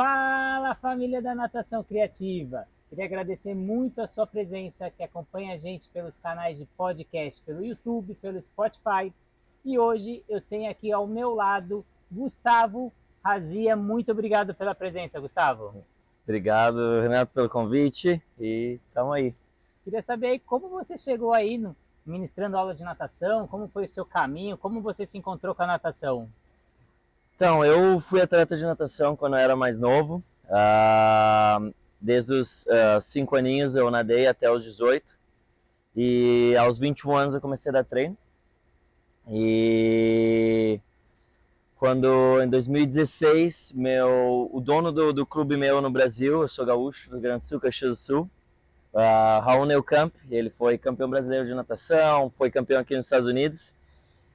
Fala, família da Natação Criativa! Queria agradecer muito a sua presença que acompanha a gente pelos canais de podcast, pelo YouTube, pelo Spotify. E hoje eu tenho aqui ao meu lado Gustavo Razia. Muito obrigado pela presença, Gustavo. Obrigado, Renato, pelo convite e estamos aí. Queria saber aí como você chegou aí ministrando aula de natação, como foi o seu caminho, como você se encontrou com a natação? Então, eu fui atleta de natação quando eu era mais novo. Desde os 5 aninhos eu nadei até os 18. E aos 21 anos eu comecei a dar treino. E quando, em 2016, o dono do clube meu no Brasil, eu sou gaúcho, do Rio Grande do Sul, Caxias do Sul, Raul Neucamp, ele foi campeão brasileiro de natação, foi campeão aqui nos Estados Unidos.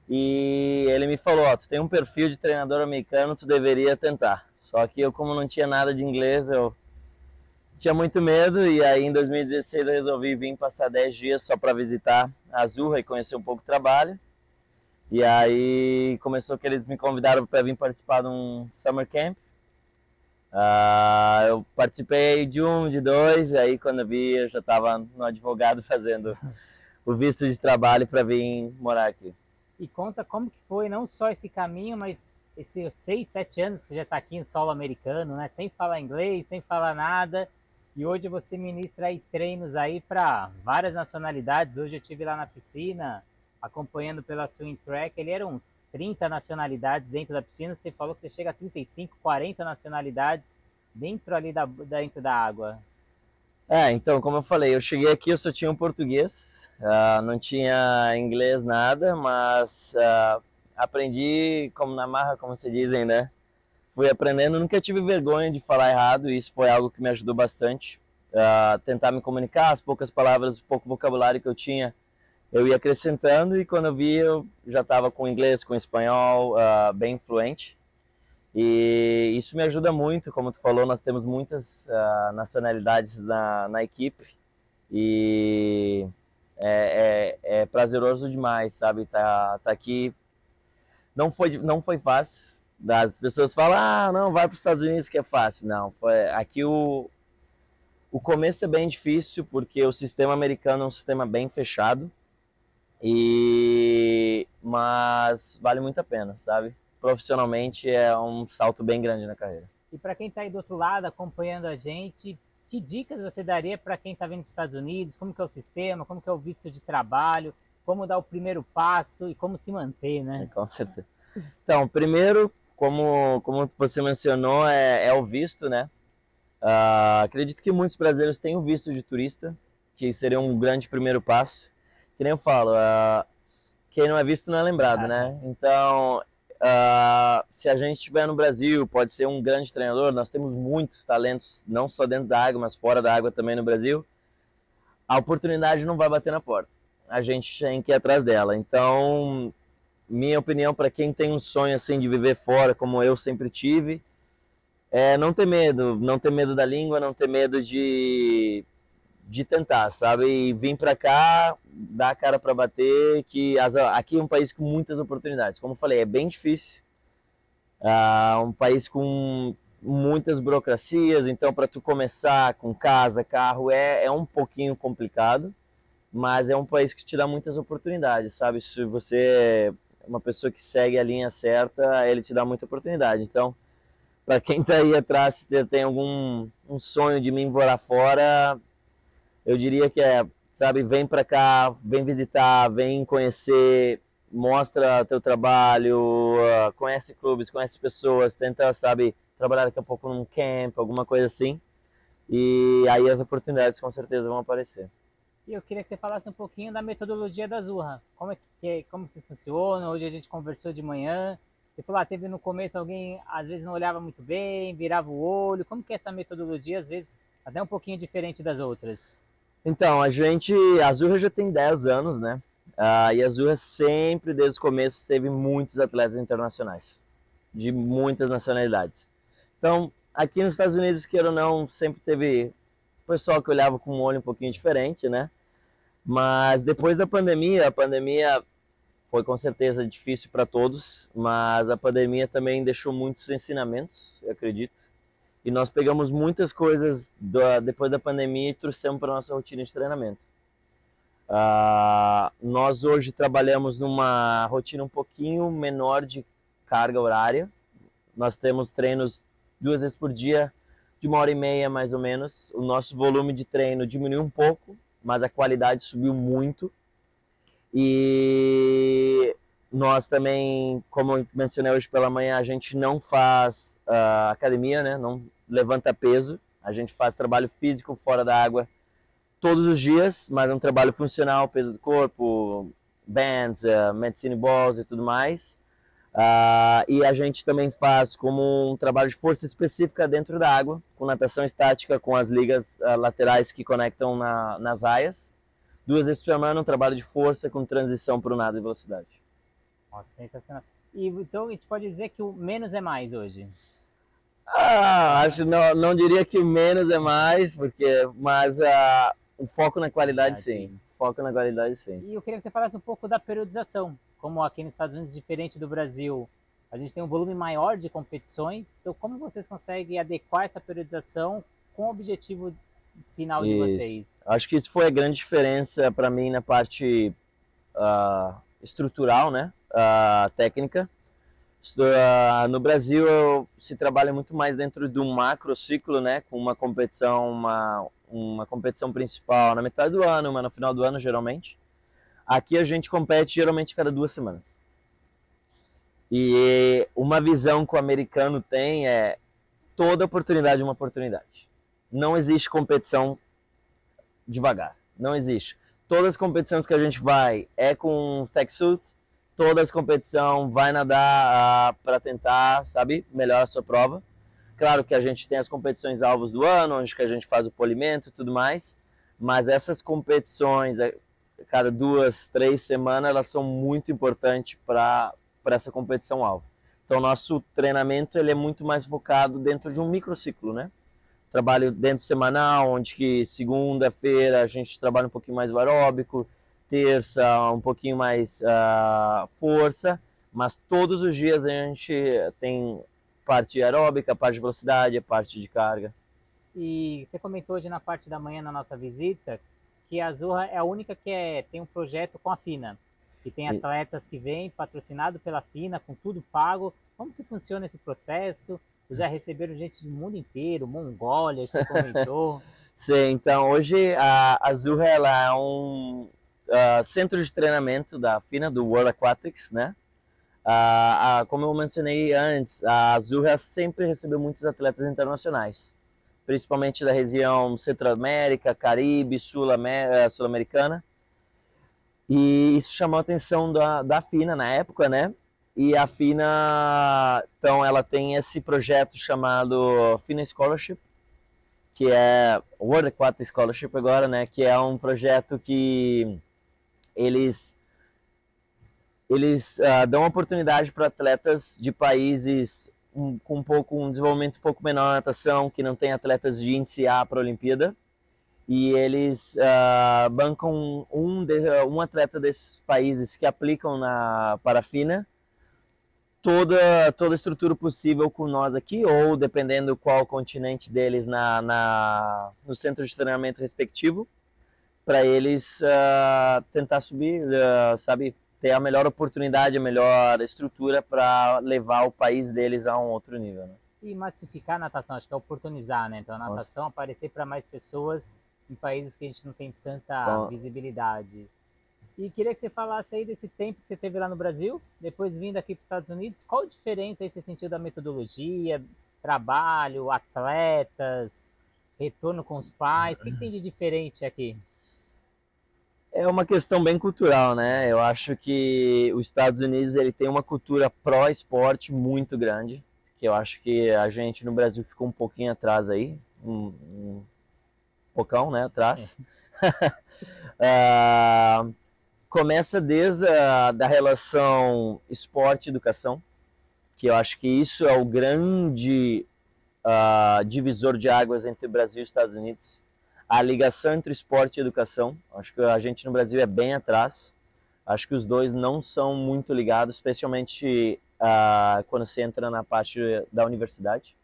E ele me falou, tu tem um perfil de treinador americano, tu deveria tentar. Só que eu, como não tinha nada de inglês, eu tinha muito medo. E aí em 2016 eu resolvi vir passar 10 dias só para visitar a Azurra e conhecer um pouco o trabalho. E aí começou que eles me convidaram para vir participar de um summer camp. Eu participei de um, de dois, e aí quando eu vi eu já estava no advogado fazendo o visto de trabalho para vir morar aqui. E conta como que foi não só esse caminho, mas esses 6, 7 anos que você já está aqui em solo americano, né? Sem falar inglês, sem falar nada. E hoje você ministra aí treinos aí para várias nacionalidades. Hoje eu estive lá na piscina, acompanhando pela Swim Track. Ele eram 30 nacionalidades dentro da piscina. Você falou que você chega a 35, 40 nacionalidades dentro ali dentro da água. Então, como eu falei, eu cheguei aqui, eu só tinha um português. Não tinha inglês nada, mas aprendi como na marra, como se dizem, né? Fui aprendendo, nunca tive vergonha de falar errado, e isso foi algo que me ajudou bastante. Tentar me comunicar, as poucas palavras, o pouco vocabulário que eu tinha, eu ia acrescentando, e quando eu vi, eu já estava com inglês, com espanhol, bem fluente. E isso me ajuda muito, como tu falou, nós temos muitas nacionalidades na equipe, e é prazeroso demais, sabe? Tá aqui. Não foi fácil. As pessoas falam, não, vai para os Estados Unidos que é fácil. Não, aqui o começo é bem difícil, porque o sistema americano é um sistema bem fechado, mas vale muito a pena, sabe? Profissionalmente é um salto bem grande na carreira. E para quem está aí do outro lado acompanhando a gente, que dicas você daria para quem está vindo para os Estados Unidos? Como que é o sistema? Como que é o visto de trabalho? Como dar o primeiro passo e como se manter, né? Com certeza. Então, primeiro, como você mencionou, é o visto, né? Acredito que muitos brasileiros têm o visto de turista, que seria um grande primeiro passo. Que nem eu falo, quem não é visto não é lembrado, né? Então, se a gente estiver no Brasil, pode ser um grande treinador. Nós temos muitos talentos, não só dentro da água, mas fora da água também no Brasil. A oportunidade não vai bater na porta, a gente tem que ir atrás dela. Então, minha opinião para quem tem um sonho assim de viver fora, como eu sempre tive, é não ter medo da língua, não ter medo de tentar, sabe? E vir para cá, dar a cara para bater, que aqui é um país com muitas oportunidades. Como eu falei, é bem difícil. Um país com muitas burocracias, então para tu começar com casa, carro, é um pouquinho complicado, mas é um país que te dá muitas oportunidades, sabe? Se você é uma pessoa que segue a linha certa, ele te dá muita oportunidade. Então, para quem está aí atrás, se tem um sonho de me morar fora, eu diria que sabe, vem para cá, vem visitar, vem conhecer, mostra teu trabalho, conhece clubes, conhece pessoas, tenta, sabe, trabalhar daqui a pouco num camp, alguma coisa assim, e aí as oportunidades com certeza vão aparecer. E eu queria que você falasse um pouquinho da metodologia da Azurra. Como vocês funcionam? Hoje a gente conversou de manhã. Você falou, teve no começo alguém, às vezes não olhava muito bem, virava o olho. Como que é essa metodologia, às vezes, até um pouquinho diferente das outras? Então, a Azurra já tem 10 anos, né? E a Azurra sempre, desde o começo, teve muitos atletas internacionais, de muitas nacionalidades. Então, aqui nos Estados Unidos, queira ou não, sempre teve pessoal que olhava com um olho um pouquinho diferente, né? Mas depois da pandemia, a pandemia foi com certeza difícil para todos, mas a pandemia também deixou muitos ensinamentos, eu acredito. E nós pegamos muitas coisas depois da pandemia e trouxemos para a nossa rotina de treinamento. Nós hoje trabalhamos numa rotina um pouquinho menor de carga horária. Nós temos treinos 2 vezes por dia, de 1h30 mais ou menos. O nosso volume de treino diminuiu um pouco, mas a qualidade subiu muito. E nós também, como eu mencionei hoje pela manhã, a gente não faz academia, né? Não levanta peso. A gente faz trabalho físico fora da água todos os dias, mas é um trabalho funcional, peso do corpo, bands, medicine balls e tudo mais. E a gente também faz como um trabalho de força específica dentro da água, com natação estática, com as ligas laterais que conectam nas raias. 2 vezes por semana, um trabalho de força com transição para o nado e velocidade. Nossa, sensacional. E então a gente pode dizer que o menos é mais hoje? Acho não diria que o menos é mais, mas o foco na qualidade sim. Foco na qualidade sim. E eu queria que você falasse um pouco da periodização. Como aqui nos Estados Unidos, diferente do Brasil, a gente tem um volume maior de competições. Então, como vocês conseguem adequar essa periodização com o objetivo final de vocês? Acho que isso foi a grande diferença para mim na parte estrutural, né? Técnica. No Brasil se trabalha muito mais dentro de um macro ciclo, né? Com uma competição, uma competição principal na metade do ano, uma no final do ano geralmente. Aqui a gente compete geralmente cada 2 semanas. E uma visão que o americano tem é toda oportunidade é uma oportunidade. Não existe competição devagar, não existe. Todas as competições que a gente vai é com tech suit, todas as competições vai nadar para tentar, sabe, melhorar a sua prova. Claro que a gente tem as competições alvos do ano, onde que a gente faz o polimento e tudo mais, mas essas competições, cada 2, 3 semanas, elas são muito importantes para essa competição alvo. Então, nosso treinamento ele é muito mais focado dentro de um microciclo, né? Trabalho dentro semanal, onde que segunda-feira a gente trabalha um pouquinho mais o aeróbico, terça um pouquinho mais força, mas todos os dias a gente tem parte aeróbica, parte de velocidade, parte de carga. E você comentou hoje na parte da manhã na nossa visita que a Azurra é a única que tem um projeto com a FINA, que tem atletas que vêm patrocinado pela FINA, com tudo pago. Como que funciona esse processo? Já receberam gente do mundo inteiro, Mongólia, que você comentou. Sim, então hoje a Azurra ela é um centro de treinamento da FINA, do World Aquatics, né? Como eu mencionei antes, a Azurra sempre recebeu muitos atletas internacionais, principalmente da região Centro-América, Caribe, Sul-Americana. E isso chamou a atenção da FINA na época, né? E a FINA, então, ela tem esse projeto chamado FINA Scholarship, que é World Aquatic Scholarship agora, né? Que é um projeto que eles dão oportunidade para atletas de países com um desenvolvimento um pouco menor na natação, que não tem atletas de iniciar para a Olimpíada, e eles bancam um atleta desses países que aplicam para a FINA toda a estrutura possível com nós aqui, ou dependendo qual continente deles no centro de treinamento respectivo, para eles tentar subir, sabe, ter a melhor oportunidade, a melhor estrutura para levar o país deles a um outro nível, né? E massificar a natação, acho que é oportunizar, né? Então a natação aparecer para mais pessoas em países que a gente não tem tanta visibilidade. E queria que você falasse aí desse tempo que você teve lá no Brasil, depois vindo aqui para os Estados Unidos, qual a diferença aí você sentiu da metodologia, trabalho, atletas, retorno com os pais, o que tem de diferente aqui? É uma questão bem cultural, né? Eu acho que os Estados Unidos ele tem uma cultura pró-esporte muito grande, que eu acho que a gente no Brasil ficou um pouquinho atrás aí, um pocão, né, atrás. Começa desde da relação esporte-educação, que eu acho que isso é o grande divisor de águas entre Brasil e Estados Unidos. A ligação entre esporte e educação, acho que a gente no Brasil é bem atrás. Acho que os dois não são muito ligados, especialmente quando você entra na parte da universidade.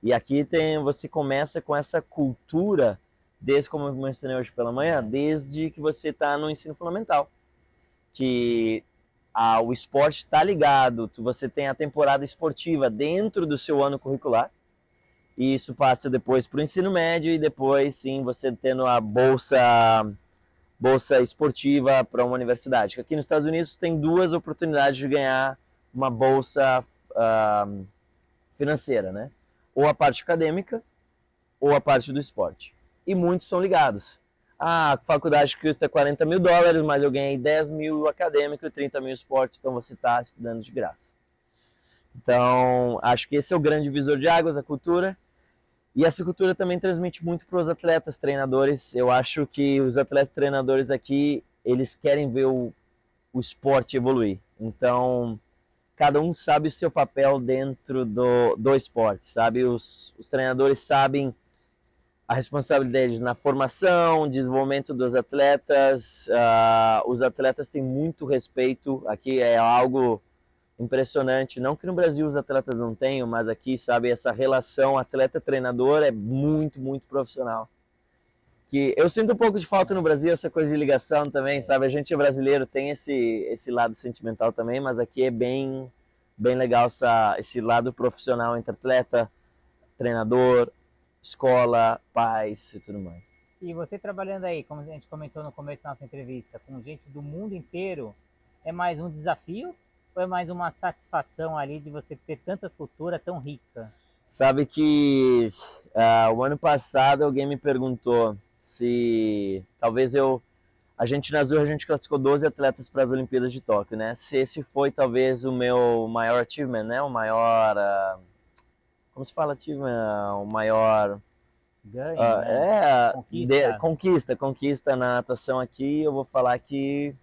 E aqui você começa com essa cultura, desde como eu mencionei hoje pela manhã, desde que você está no ensino fundamental. Que o esporte está ligado, você tem a temporada esportiva dentro do seu ano curricular, e isso passa depois para o ensino médio, e depois sim você tendo a bolsa esportiva para uma universidade. Aqui nos Estados Unidos tem duas oportunidades de ganhar uma bolsa financeira, né? Ou a parte acadêmica ou a parte do esporte. E muitos são ligados. A faculdade custa $40.000, mas eu ganhei 10 mil acadêmico e 30 mil esporte, então você está estudando de graça. Então, acho que esse é o grande divisor de águas, a cultura. E essa cultura também transmite muito para os atletas, treinadores. Eu acho que os atletas treinadores aqui, eles querem ver o esporte evoluir. Então, cada um sabe o seu papel dentro do esporte, sabe? Os treinadores sabem a responsabilidade na formação, desenvolvimento dos atletas. Os atletas têm muito respeito. Aqui é algo impressionante. Não que no Brasil os atletas não tenham, mas aqui, sabe, essa relação atleta-treinador é muito, muito profissional. Que eu sinto um pouco de falta no Brasil, essa coisa de ligação também, sabe? A gente é brasileiro, tem esse lado sentimental também, mas aqui é bem legal esse lado profissional entre atleta, treinador, escola, pais e tudo mais. E você trabalhando aí, como a gente comentou no começo da nossa entrevista, com gente do mundo inteiro, é mais um desafio ou é mais uma satisfação ali de você ter tantas culturas tão ricas? Sabe que o ano passado alguém me perguntou se talvez a gente na Azul a gente classificou 12 atletas para as Olimpíadas de Tóquio, né? Se esse foi talvez o meu maior achievement, né? O maior como se fala achievement, o maior ganho, né? Conquista na natação aqui. Eu vou falar que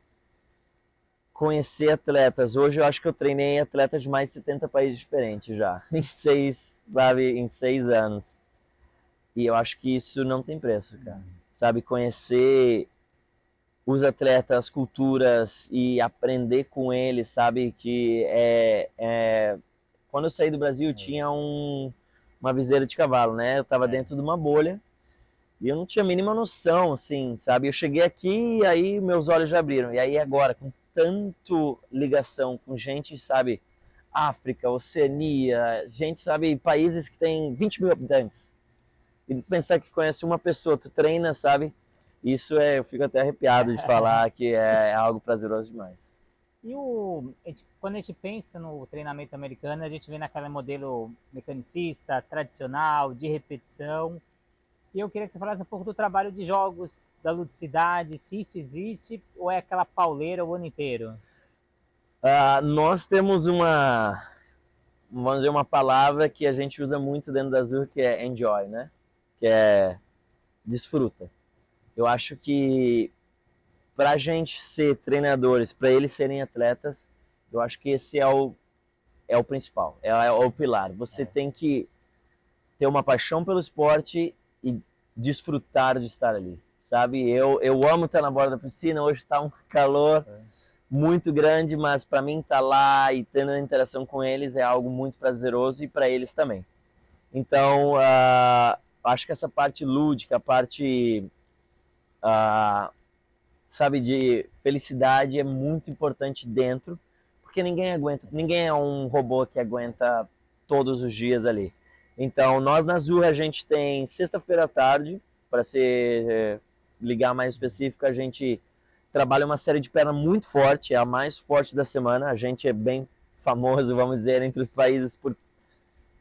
conhecer atletas. Hoje eu acho que eu treinei atletas de mais de 70 países diferentes já, em 6 anos. E eu acho que isso não tem preço, cara. Sabe, conhecer os atletas, as culturas e aprender com eles, sabe, que quando eu saí do Brasil tinha uma viseira de cavalo, né? Eu tava dentro de uma bolha e eu não tinha a mínima noção, assim, sabe? Eu cheguei aqui e aí meus olhos já abriram. E aí agora, com tanto ligação com gente, sabe, África, Oceania, gente, sabe, países que tem 20 mil habitantes. E pensar que conhece uma pessoa, tu treina, sabe? Isso eu fico até arrepiado de falar que é algo prazeroso demais. E quando a gente pensa no treinamento americano, a gente vê naquele modelo mecanicista, tradicional, de repetição. E eu queria que você falasse um pouco do trabalho de jogos, da ludicidade, se isso existe ou é aquela pauleira o ano inteiro? Nós temos vamos dizer, uma palavra que a gente usa muito dentro da Azul, que é enjoy, né? Que é desfruta. Eu acho que para a gente ser treinadores, para eles serem atletas, eu acho que esse é o principal, é o pilar. Você tem que ter uma paixão pelo esporte e desfrutar de estar ali, sabe? Eu amo estar na borda da piscina, hoje está um calor muito grande, mas para mim estar lá e tendo a interação com eles é algo muito prazeroso e para eles também. Então, acho que essa parte lúdica, a parte sabe, de felicidade é muito importante dentro, porque ninguém é um robô que aguenta todos os dias ali. Então, nós na Azul a gente tem sexta-feira à tarde, para ligar mais específico, a gente trabalha uma série de perna muito forte, é a mais forte da semana. A gente é bem famoso, vamos dizer, entre os países por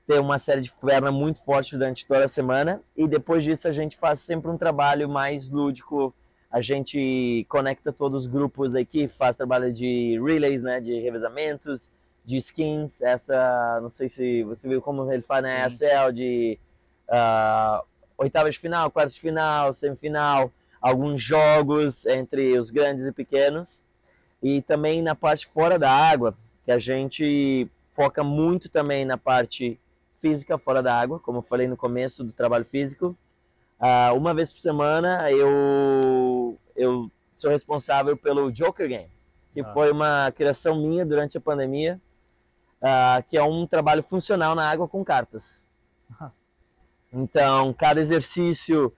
ter uma série de perna muito forte durante toda a semana. E depois disso a gente faz sempre um trabalho mais lúdico. A gente conecta todos os grupos da equipe, faz trabalho de relays, né, de revezamentos, de skins, não sei se você viu como ele faz na ESL, de oitavas de final, quartas de final, semifinal, alguns jogos entre os grandes e pequenos, e também na parte fora da água, que a gente foca muito também na parte física fora da água, como eu falei no começo do trabalho físico. Uma vez por semana eu sou responsável pelo Joker Game, que foi uma criação minha durante a pandemia, que é um trabalho funcional na água com cartas. Então, cada exercício,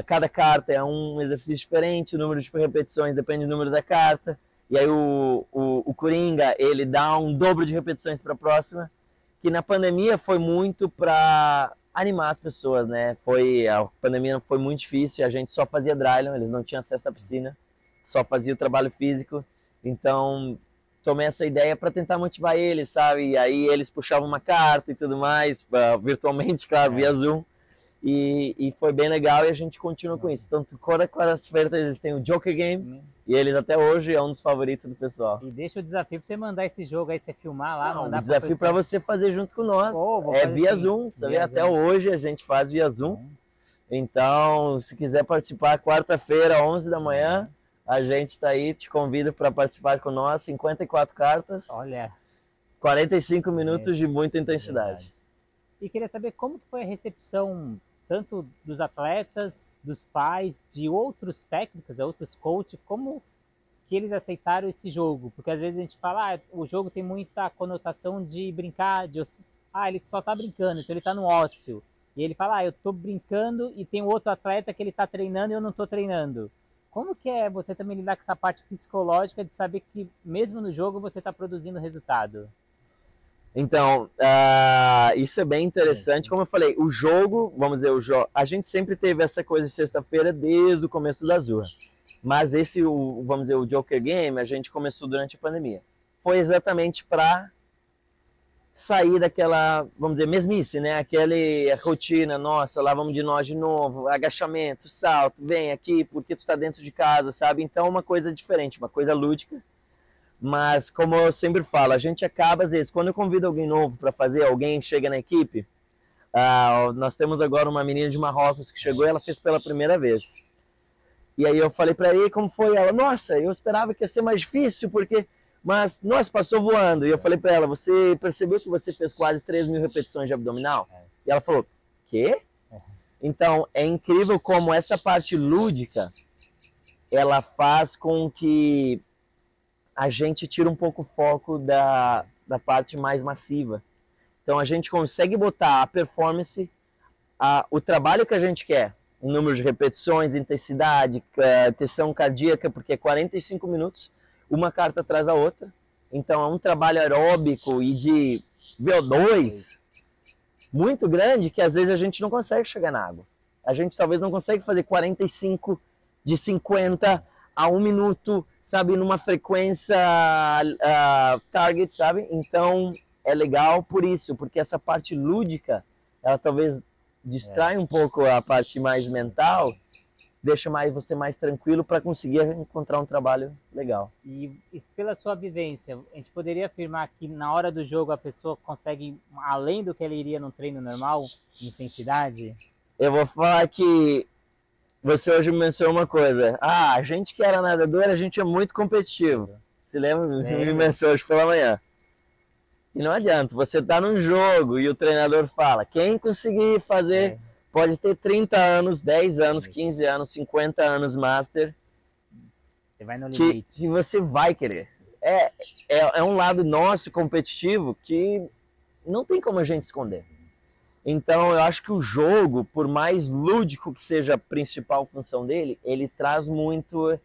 cada carta é um exercício diferente, o número de repetições depende do número da carta. E aí o Coringa, ele dá um dobro de repetições para a próxima, que na pandemia foi muito para animar as pessoas, né? A pandemia foi muito difícil, a gente só fazia drylon, eles não tinham acesso à piscina, só fazia o trabalho físico. Então, tomei essa ideia para tentar motivar eles, sabe? E aí eles puxavam uma carta e tudo mais, virtualmente, claro, via Zoom. E foi bem legal e a gente continua com isso. Tanto quarta-feira eles têm o Joker Game e eles até hoje é um dos favoritos do pessoal. E deixa o desafio para você mandar esse jogo aí, você filmar lá, mandar. O desafio para você fazer junto com nós. É via Zoom, sabe? Até hoje a gente faz via Zoom. Então, se quiser participar, quarta-feira, 11 da manhã, a gente está aí, te convido para participar com nós. 54 cartas. Olha. 45 minutos de muita intensidade. E queria saber como foi a recepção tanto dos atletas, dos pais, de outros técnicos, outros coaches, como que eles aceitaram esse jogo? Porque às vezes a gente fala, o jogo tem muita conotação de brincar, ele só tá brincando, então ele tá no ócio. E ele fala, eu tô brincando e tem outro atleta que ele tá treinando e eu não tô treinando. Como que é você também lidar com essa parte psicológica de saber que mesmo no jogo você tá produzindo resultado? Então, isso é bem interessante. Como eu falei, o jogo, vamos dizer, a gente sempre teve essa coisa de sexta-feira desde o começo da Azurra. Mas vamos dizer, o Joker Game, a gente começou durante a pandemia. Foi exatamente para sair daquela, vamos dizer, mesmice, né? Aquela rotina, nossa, lá vamos de nós de novo, agachamento, salto, vem aqui porque tu está dentro de casa, sabe? Então, uma coisa diferente, uma coisa lúdica. Mas, como eu sempre falo, a gente acaba, às vezes, quando eu convido alguém novo para fazer, alguém chega na equipe, nós temos agora uma menina de Marrocos que chegou e ela fez pela primeira vez. E aí eu falei para ele como foi ela, nossa, eu esperava que ia ser mais difícil, mas, nossa, passou voando. E eu falei para ela, você percebeu que você fez quase 3.000 repetições de abdominal? E ela falou, quê? Então, é incrível como essa parte lúdica, ela faz com que a gente tira um pouco o foco da parte mais massiva. Então a gente consegue botar a performance, o trabalho que a gente quer, o número de repetições, intensidade, tensão cardíaca, porque é 45 minutos, uma carta atrás da outra. Então é um trabalho aeróbico e de VO2 muito grande que às vezes a gente não consegue chegar na água. A gente talvez não consegue fazer 45 de 50 a 1 minuto, sabe, numa frequência target, sabe? Então é legal por isso, porque essa parte lúdica, ela talvez distrai um pouco a parte mais mental, deixa você mais tranquilo para conseguir encontrar um trabalho legal. E pela sua vivência, a gente poderia afirmar que na hora do jogo a pessoa consegue, além do que ela iria no treino normal, intensidade? Eu vou falar que você hoje me mencionou uma coisa. A gente que era nadador, a gente é muito competitivo. Se lembra? Me mencionou hoje pela manhã. E não adianta, você tá num jogo e o treinador fala, quem conseguir fazer, pode ter 30 anos, 10 anos, 15 anos, 50 anos master. Você vai no limite. Que você vai querer. É um lado nosso competitivo que não tem como a gente esconder. Então, eu acho que o jogo, por mais lúdico que seja a principal função dele, ele traz muito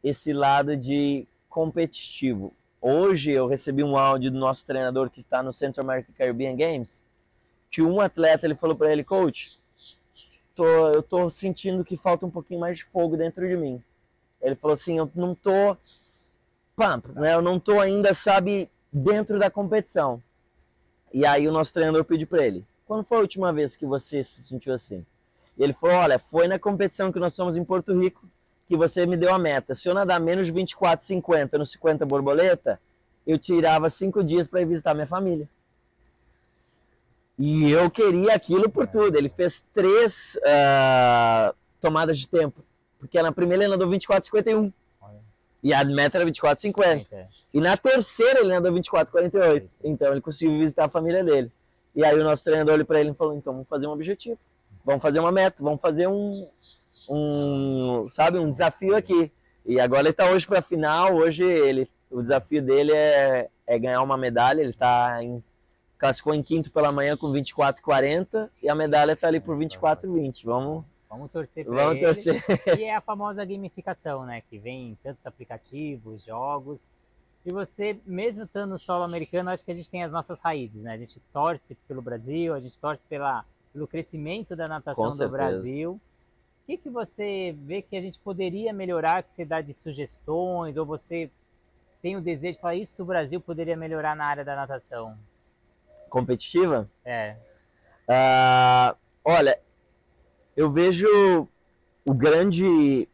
esse lado de competitivo. Hoje, eu recebi um áudio do nosso treinador que está no Central American Caribbean Games, que um atleta, ele falou para ele, coach, eu tô sentindo que falta um pouquinho mais de fogo dentro de mim. Ele falou assim, eu não tô pump, né? Eu não tô ainda, sabe, dentro da competição. E aí o nosso treinador pediu para ele, quando foi a última vez que você se sentiu assim? E ele falou, olha, foi na competição que nós fomos em Porto Rico que você me deu a meta. Se eu nadar menos de 24,50 no 50 borboleta, eu tirava 5 dias para ir visitar minha família. E eu queria aquilo por tudo. Ele fez 3 tomadas de tempo. Porque na primeira ele nadou 24,51. E a meta era 24,50. E na terceira ele nadou 24,48. Então ele conseguiu visitar a família dele. E aí o nosso treinador olhou para ele e falou, então vamos fazer um objetivo. Vamos fazer uma meta, vamos fazer um desafio aqui. E agora ele está hoje para a final, o desafio dele é ganhar uma medalha, ele está classificou em quinto pela manhã com 24,40 e a medalha está ali por 24,20. Vamos torcer para ele. Torcer. E é a famosa gamificação, né? Que vem em tantos aplicativos, jogos. E você, mesmo estando no solo americano, acho que a gente tem as nossas raízes, né? A gente torce pelo Brasil, a gente torce pelo crescimento da natação do Brasil. O que você vê que a gente poderia melhorar, que você dá de sugestões, ou você tem o desejo de falar isso o Brasil poderia melhorar na área da natação? Competitiva? É. Olha, eu vejo o grande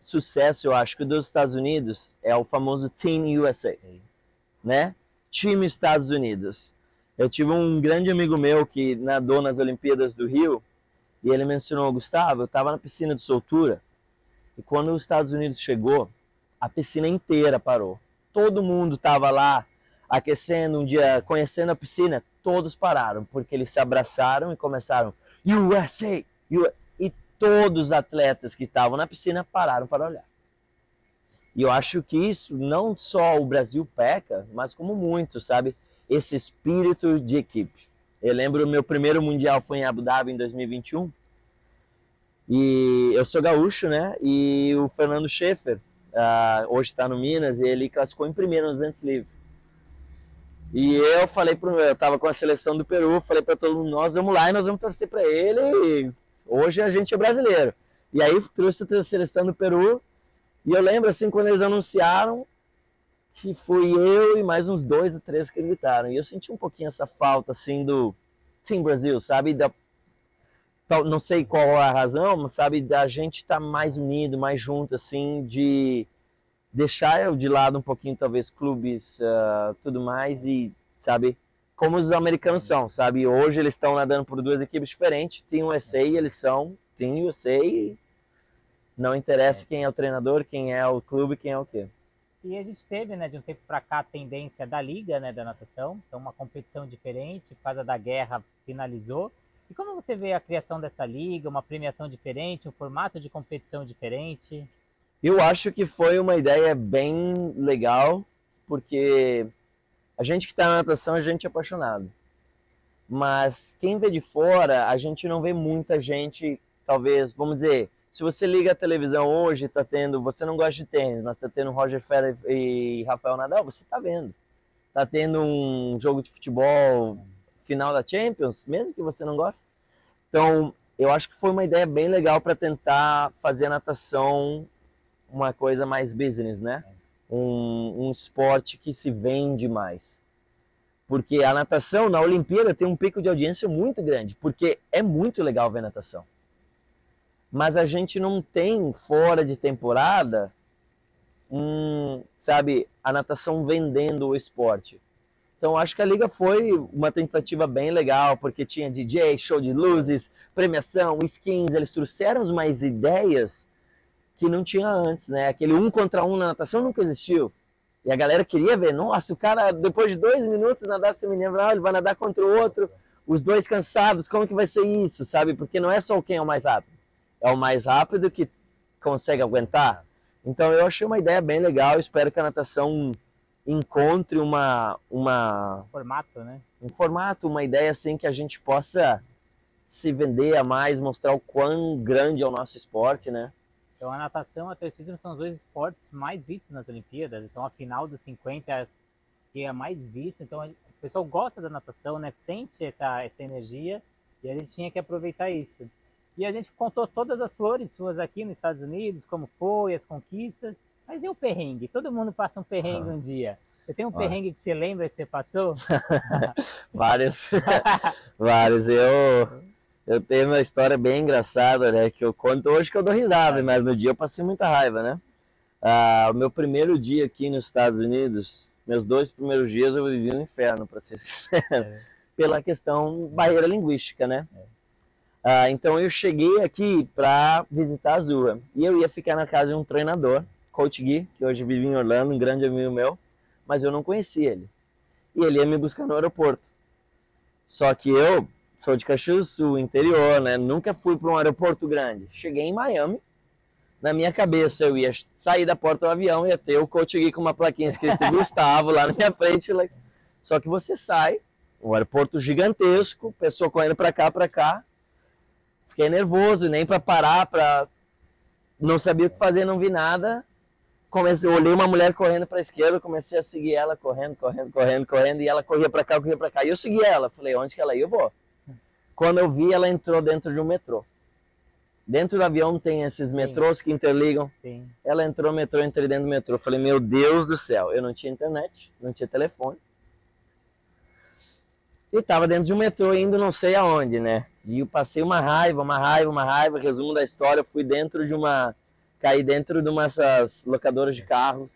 sucesso, eu acho, que dos Estados Unidos é o famoso Team USA, né? Time Estados Unidos. Eu tive um grande amigo meu que nadou nas Olimpíadas do Rio e ele mencionou, Gustavo, eu estava na piscina de soltura e quando os Estados Unidos chegou, a piscina inteira parou. Todo mundo estava lá aquecendo um dia, conhecendo a piscina, todos pararam, porque eles se abraçaram e começaram USA, e todos os atletas que estavam na piscina pararam para olhar. E eu acho que isso não só o Brasil peca, mas como muito, sabe? Esse espírito de equipe. Eu lembro o meu primeiro mundial foi em Abu Dhabi em 2021. E eu sou gaúcho, né? E o Fernando Schaefer, hoje está no Minas, e ele classificou em primeiro nos 200 livres. E eu falei eu estava com a seleção do Peru, falei para todo mundo, nós vamos lá e nós vamos torcer para ele. E hoje a gente é brasileiro. E aí trouxe a seleção do Peru. E eu lembro assim quando eles anunciaram que fui eu e mais uns 2 ou 3 que gritaram. E eu senti um pouquinho essa falta assim do Team Brasil, sabe? Não sei qual a razão, mas sabe, da gente estar mais unido, mais junto, assim, de deixar eu de lado um pouquinho, talvez, clubes, tudo mais, e, sabe, como os americanos são, sabe? Hoje eles estão nadando por 2 equipes diferentes, Team USA, eles são Team USA, e não interessa quem é o treinador, quem é o clube, quem é o quê. E a gente teve, né, de um tempo para cá, a tendência da liga, né, da natação, então uma competição diferente, por causa da guerra finalizou. E como você vê a criação dessa liga, uma premiação diferente, um formato de competição diferente? Eu acho que foi uma ideia bem legal, porque a gente que está na natação, a gente é apaixonado. Mas quem vê de fora, a gente não vê muita gente, talvez, vamos dizer, se você liga a televisão hoje, tá tendo, você não gosta de tênis, mas tá tendo Roger Federer e Rafael Nadal, você tá vendo. Tá tendo um jogo de futebol, final da Champions, mesmo que você não goste. Então, eu acho que foi uma ideia bem legal para tentar fazer a natação uma coisa mais business, né? Um esporte que se vende mais. Porque a natação na Olimpíada tem um pico de audiência muito grande, porque é muito legal ver natação. Mas a gente não tem fora de temporada, sabe, a natação vendendo o esporte. Então acho que a liga foi uma tentativa bem legal, porque tinha DJ, show de luzes, premiação, skins, eles trouxeram mais ideias que não tinha antes, né? Aquele 1 contra 1 na natação nunca existiu. E a galera queria ver, nossa, o cara depois de 2 minutos nadar esse menino, ele vai nadar contra o outro, os dois cansados, como que vai ser isso, sabe? Porque não é só quem é o mais rápido, é o mais rápido que consegue aguentar. Então eu achei uma ideia bem legal, espero que a natação encontre um formato, né? Um formato, uma ideia assim que a gente possa se vender a mais, mostrar o quão grande é o nosso esporte, né? Então a natação e o atletismo são os 2 esportes mais vistos nas Olimpíadas, então a final dos 50 que é a mais vista, então o pessoal gosta da natação, né? Sente essa energia e a gente tinha que aproveitar isso. E a gente contou todas as flores suas aqui nos Estados Unidos, como foi, as conquistas, mas e o perrengue? Todo mundo passa um perrengue um dia. Você tem um perrengue que você lembra que você passou? Vários. Vários. Eu tenho uma história bem engraçada, né? Que eu conto hoje que eu dou risada, mas no dia eu passei muita raiva, né? O meu primeiro dia aqui nos Estados Unidos, meus 2 primeiros dias eu vivi no inferno, para ser sincero, pela questão barreira linguística, né? Então eu cheguei aqui para visitar a Azura e eu ia ficar na casa de um treinador, Coach Gui, que hoje vive em Orlando, um grande amigo meu, mas eu não conhecia ele. E ele ia me buscar no aeroporto. Só que eu sou de Caxias do Sul, interior, né? Nunca fui para um aeroporto grande. Cheguei em Miami, na minha cabeça eu ia sair da porta do avião e ia ter o Coach Gui com uma plaquinha escrito Gustavo lá na minha frente. Só que você sai, um aeroporto gigantesco, pessoa correndo para cá. Fiquei nervoso, nem para parar, não sabia o que fazer, não vi nada. Olhei uma mulher correndo para a esquerda, comecei a seguir ela, correndo, e ela corria para cá, e eu segui ela. Falei, onde que ela ia? Eu vou. Quando eu vi, ela entrou dentro de um metrô. Dentro do avião tem esses metrôs que interligam. Sim. Ela entrou no metrô, entrei dentro do metrô. Falei, meu Deus do céu, eu não tinha internet, não tinha telefone. E tava dentro de um metrô indo não sei aonde, né? E eu passei uma raiva. Resumo da história, caí dentro de umas locadoras de carros.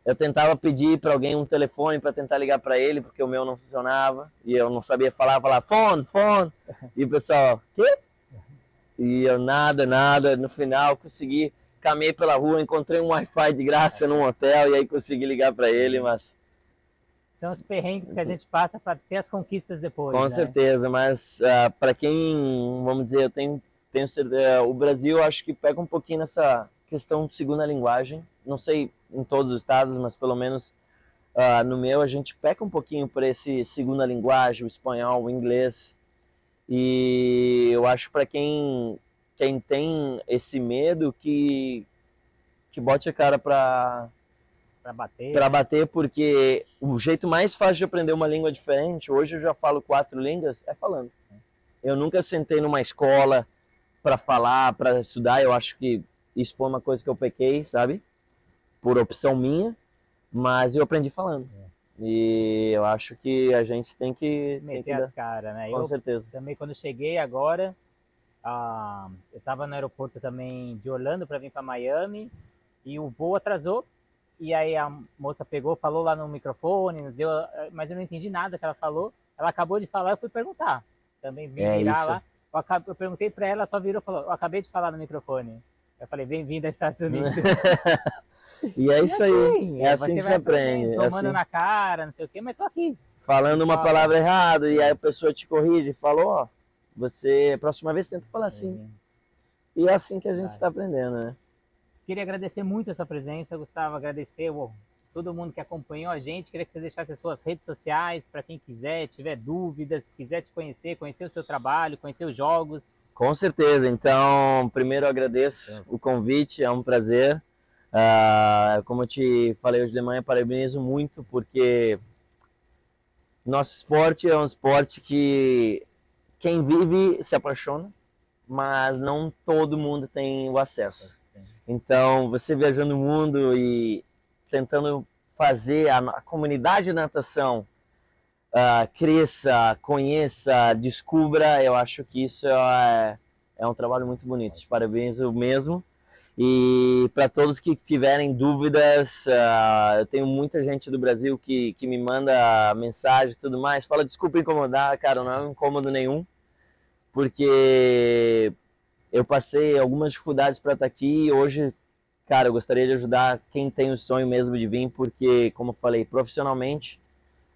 Eu tentava pedir para alguém um telefone para tentar ligar para ele, porque o meu não funcionava. E eu não sabia falar phone. E o pessoal, quê? E eu nada. No final consegui, caminhei pela rua, encontrei um Wi-Fi de graça num hotel e aí consegui ligar para ele, mas... São os perrengues que a gente passa para ter as conquistas depois. Com né? certeza, mas para quem, vamos dizer, eu tenho certeza, o Brasil acho que pega um pouquinho nessa questão de segunda linguagem. Não sei em todos os estados, mas pelo menos no meu a gente peca um pouquinho por esse segunda linguagem, o espanhol, o inglês. E eu acho para quem tem esse medo que bote a cara para bater, porque o jeito mais fácil de aprender uma língua diferente, hoje eu já falo 4 línguas, é falando. Eu nunca sentei numa escola para falar, para estudar, eu acho que isso foi uma coisa que eu pequei, sabe? Por opção minha, mas eu aprendi falando. E eu acho que a gente tem que meter as caras, né? Com certeza. Também quando cheguei agora, eu estava no aeroporto também de Orlando para vir para Miami e o voo atrasou. E aí a moça pegou, falou lá no microfone, mas eu não entendi nada que ela falou. Ela acabou de falar, eu fui perguntar. Também vim virar lá. Eu perguntei para ela, só virou e falou, eu acabei de falar no microfone. Eu falei, bem-vindo aos Estados Unidos. E é isso aí, é assim que você aprende. Tomando na cara, não sei o quê, mas tô aqui. Falando uma palavra errada, e aí a pessoa te corrige e falou, ó, você, próxima vez tenta falar assim. E é assim que a gente está aprendendo, né? Queria agradecer muito a sua presença, Gustavo, agradecer todo mundo que acompanhou a gente. Queria que você deixasse as suas redes sociais para quem quiser, tiver dúvidas, quiser te conhecer o seu trabalho, conhecer os jogos. Com certeza. Então, primeiro eu agradeço o convite, é um prazer. Como eu te falei hoje de manhã, parabenizo muito, porque nosso esporte é um esporte que quem vive se apaixona, mas não todo mundo tem o acesso. Então, você viajando o mundo e tentando fazer a comunidade de natação cresça, conheça, descubra, eu acho que isso é um trabalho muito bonito. Te parabenizo mesmo. E para todos que tiverem dúvidas, eu tenho muita gente do Brasil que me manda mensagem e tudo mais. Fala, desculpa incomodar, cara, não é um incômodo nenhum, porque eu passei algumas dificuldades para estar aqui e hoje, cara, eu gostaria de ajudar quem tem o sonho mesmo de vir, porque, como eu falei, profissionalmente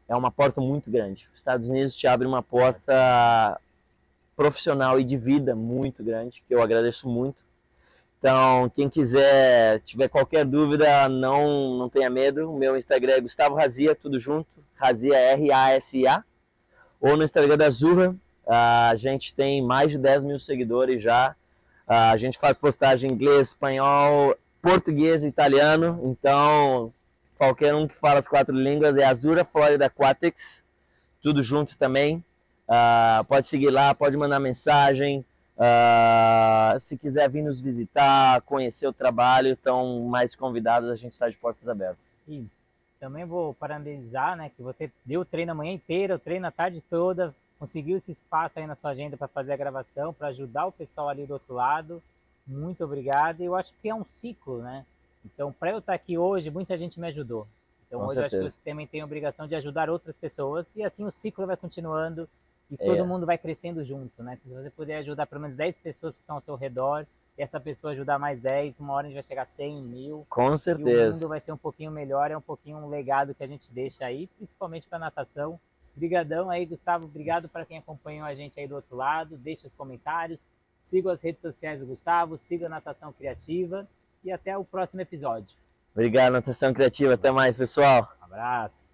é uma porta muito grande. Os Estados Unidos te abre uma porta profissional e de vida muito grande, que eu agradeço muito. Então, quem quiser, tiver qualquer dúvida, não tenha medo. O meu Instagram é Gustavo Razia, tudo junto, Razia, R-A-S-I-A. Ou no Instagram da Azurra, a gente tem mais de 10 mil seguidores já. A gente faz postagem em inglês, espanhol, português e italiano. Então, qualquer um que fala as 4 línguas é Azurra Florida Aquatics, tudo junto também. Pode seguir lá, pode mandar mensagem. Se quiser vir nos visitar, conhecer o trabalho, estão mais convidados, a gente está de portas abertas. E também vou parabenizar, né, que você deu o treino a manhã inteira, o treino a tarde toda, conseguiu esse espaço aí na sua agenda para fazer a gravação, para ajudar o pessoal ali do outro lado. Muito obrigado. E eu acho que é um ciclo, né? Então, para eu estar aqui hoje, muita gente me ajudou. Então, hoje eu acho que você também tem a obrigação de ajudar outras pessoas e assim o ciclo vai continuando e todo mundo vai crescendo junto, né? Se você puder ajudar pelo menos 10 pessoas que estão ao seu redor e essa pessoa ajudar mais 10, uma hora a gente vai chegar a 100, 1000. Com certeza. E o mundo vai ser um pouquinho melhor, é um pouquinho um legado que a gente deixa aí, principalmente para a natação. Obrigadão aí, Gustavo. Obrigado para quem acompanhou a gente aí do outro lado. Deixe os comentários, siga as redes sociais do Gustavo, siga a Natação Criativa e até o próximo episódio. Obrigado, Natação Criativa. Até mais, pessoal. Um abraço.